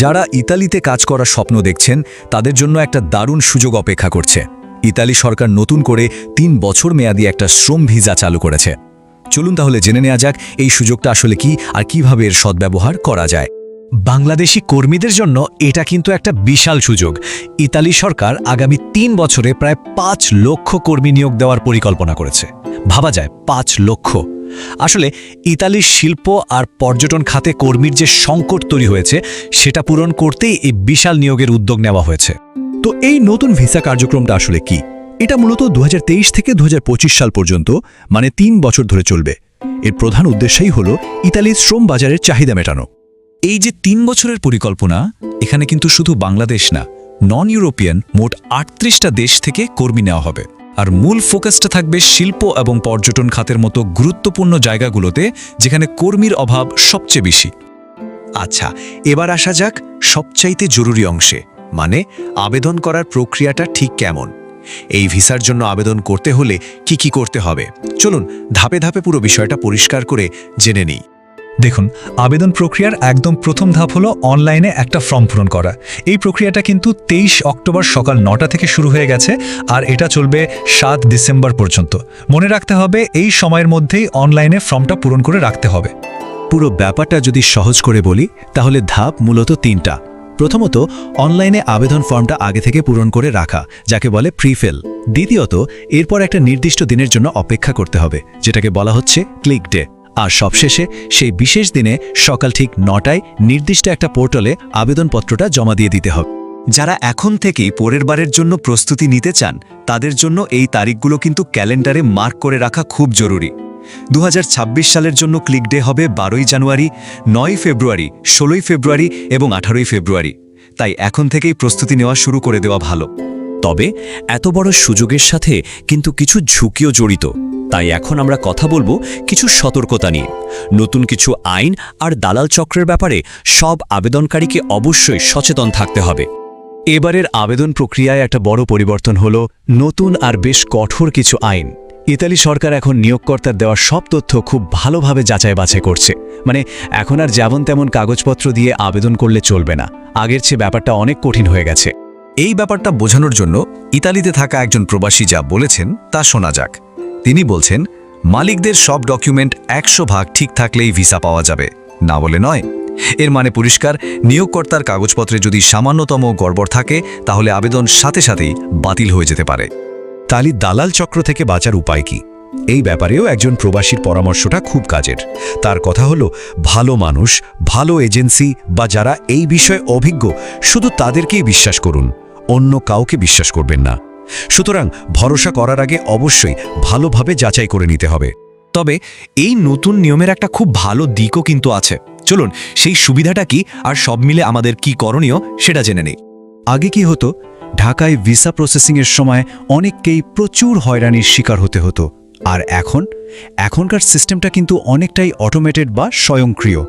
যারা ইতালিতে কাজ করার স্বপ্ন দেখছেন তাদের জন্য একটা দারুণ সুযোগ অপেক্ষা করছে। ইতালি সরকার নতুন করে ৩ বছর মেয়াদী একটা শ্রম ভিসা চালু করেছে। চলুন তাহলে জেনে নেওয়া যাক এই সুযোগটা আসলে কি আর কিভাবে এর সদ্ব্যবহার করা যায়। বাংলাদেশি কর্মীদের জন্য এটা কিন্তু একটা বিশাল সুযোগ। ইতালি সরকার আগামী ৩ বছরে প্রায় ৫ লক্ষ কর্মী নিয়োগ দেওয়ার পরিকল্পনা করেছে। ভাবা যায় ৫ লক্ষ। আসলে ইতালির শিল্প আর পর্যটন খাতে কর্মীর যে সংকট তৈরি হয়েছে সেটা পূরণ করতেই এই বিশাল নিয়োগের উদ্যোগ নেওয়া হয়েছে। তো এই নতুন ভিসা কার্যক্রমটা আসলে কি? এটা মূলত ২০২৩ থেকে ২০২৫ সাল পর্যন্ত, মানে ৩ বছর ধরে চলবে। এর প্রধান উদ্দেশ্যই হলো ইতালির শ্রম বাজারের চাহিদা মেটানো। এই যে ৩ বছরের পরিকল্পনা, এখানে কিন্তু শুধু বাংলাদেশ না, নন ইউরোপিয়ান মোট ৩৮টা দেশ থেকে কর্মী নেওয়া হবে। আর মূল ফোকাসটা থাকবে শিল্প এবং পর্যটন খাতের মতো গুরুত্বপূর্ণ জায়গাগুলোতে যেখানে কর্মীর অভাব সবচেয়ে বেশি। আচ্ছা, এবার আসা যাক সবচাইতে জরুরি অংশে, মানে আবেদন করার প্রক্রিয়াটা ঠিক কেমন। এই ভিসার জন্য আবেদন করতে হলে কি করতে হবে, চলুন ধাপে ধাপে পুরো বিষয়টা পরিষ্কার করে জেনে নিই। দেখুন, আবেদন প্রক্রিয়ার একদম প্রথম ধাপ হলো অনলাইনে একটা ফর্ম পূরণ করা। এই প্রক্রিয়াটা কিন্তু ২৩ অক্টোবর সকাল ৯টা থেকে শুরু হয়ে গেছে আর এটা চলবে ৭ ডিসেম্বর পর্যন্ত। মনে রাখতে হবে এই সময়ের মধ্যেই অনলাইনে ফর্মটা পূরণ করে রাখতে হবে। পুরো ব্যাপারটা যদি সহজ করে বলি তাহলে ধাপ মূলত ৩টা। প্রথমত, অনলাইনে আবেদন ফর্মটা আগে থেকে পূরণ করে রাখা, যাকে বলে প্রিফিল। দ্বিতীয়ত, এরপর একটা নির্দিষ্ট দিনের জন্য অপেক্ষা করতে হবে, যেটাকে বলা হচ্ছে ক্লিক ডে। আর সবশেষে সেই বিশেষ দিনে সকাল ঠিক ৯টায় নির্দিষ্ট একটা পোর্টালে আবেদনপত্রটা জমা দিয়ে দিতে হবে। যারা এখন থেকেই পরের বারের জন্য প্রস্তুতি নিতে চান তাদের জন্য এই তারিখগুলো কিন্তু ক্যালেন্ডারে মার্ক করে রাখা খুব জরুরি। ২০২৬ সালের জন্য ক্লিক ডে হবে ১২ই জানুয়ারি, ৯ই ফেব্রুয়ারি, ১৬ই ফেব্রুয়ারি এবং ১৮ই ফেব্রুয়ারি। তাই এখন থেকেই প্রস্তুতি নেওয়া শুরু করে দেওয়া ভালো। তবে এত বড় সুযোগের সাথে কিন্তু কিছু ঝুঁকিও জড়িত। তাই এখন আমরা কথা বলবো কিছু সতর্কতা নিয়ে। নতুন কিছু আইন আর দালাল চক্রের ব্যাপারে সব আবেদনকারীকে অবশ্যই সচেতন থাকতে হবে। এবারের আবেদন প্রক্রিয়ায় একটা বড় পরিবর্তন হলো নতুন আর বেশ কঠোর কিছু আইন। ইতালি সরকার এখন নিয়োগকর্তার দেওয়া সব তথ্য খুব ভালোভাবে যাচাই বাছাই করছে। মানে এখন আর যেমন তেমন কাগজপত্র দিয়ে আবেদন করলে চলবে না। আগের চেয়ে ব্যাপারটা অনেক কঠিন হয়ে গেছে। এই ব্যাপারটা বোঝানোর জন্য ইতালিতে থাকা একজন প্রবাসী যা বলেছেন তা শোনা যাক। তিনি বলছেন, মালিকদের সব ডকুমেন্ট ১০০% ঠিক থাকলেই ভিসা পাওয়া যাবে, না বলে নয়। এর মানে পরিষ্কার, নিয়োগকর্তার কাগজপত্রে যদি সামান্যতম গড়বড় থাকে তাহলে আবেদন সাথে সাথেই বাতিল হয়ে যেতে পারে। তাহলে দালাল চক্র থেকে বাঁচার উপায় কি? এই ব্যাপারেও একজন প্রবাসীর পরামর্শটা খুব কাজের। তার কথা হলো, ভালো মানুষ, ভালো এজেন্সি বা যারা এই বিষয়ে অভিজ্ঞ, শুধু তাদেরকেই বিশ্বাস করুন, অন্য কাউকে বিশ্বাস করবেন না। সুতরাং ভরসা করার আগে অবশ্যই ভালোভাবে যাচাই করে নিতে হবে। তবে এই নতুন নিয়মের একটা খুব ভালো দিকও কিন্তু আছে। চলুন সেই সুবিধাটা কি আর সব মিলে আমাদের কি করণীয় সেটা জেনে নেই। আগে কি হতো, ঢাকায় ভিসা প্রসেসিংয়ের সময় অনেককেই প্রচুর হয়রানির শিকার হতে হতো। আর এখনকার সিস্টেমটা কিন্তু অনেকটাই অটোমেটেড বা স্বয়ংক্রিয়।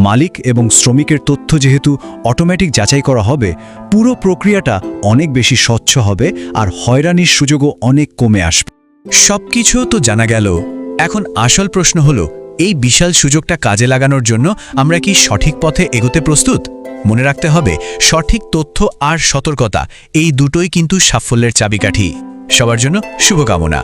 মালিক এবং শ্রমিকের তথ্য যেহেতু অটোমেটিক যাচাই করা হবে, পুরো প্রক্রিয়াটা অনেক বেশি স্বচ্ছ হবে আর হয়রানির সুযোগও অনেক কমে আসবে। সবকিছু তো জানা গেল, এখন আসল প্রশ্ন হলো, এই বিশাল সুযোগটা কাজে লাগানোর জন্য আমরা কি সঠিক পথে এগোতে প্রস্তুত? মনে রাখতে হবে, সঠিক তথ্য আর সতর্কতা এই দুটোই কিন্তু সাফল্যের চাবিকাঠি। সবার জন্য শুভকামনা।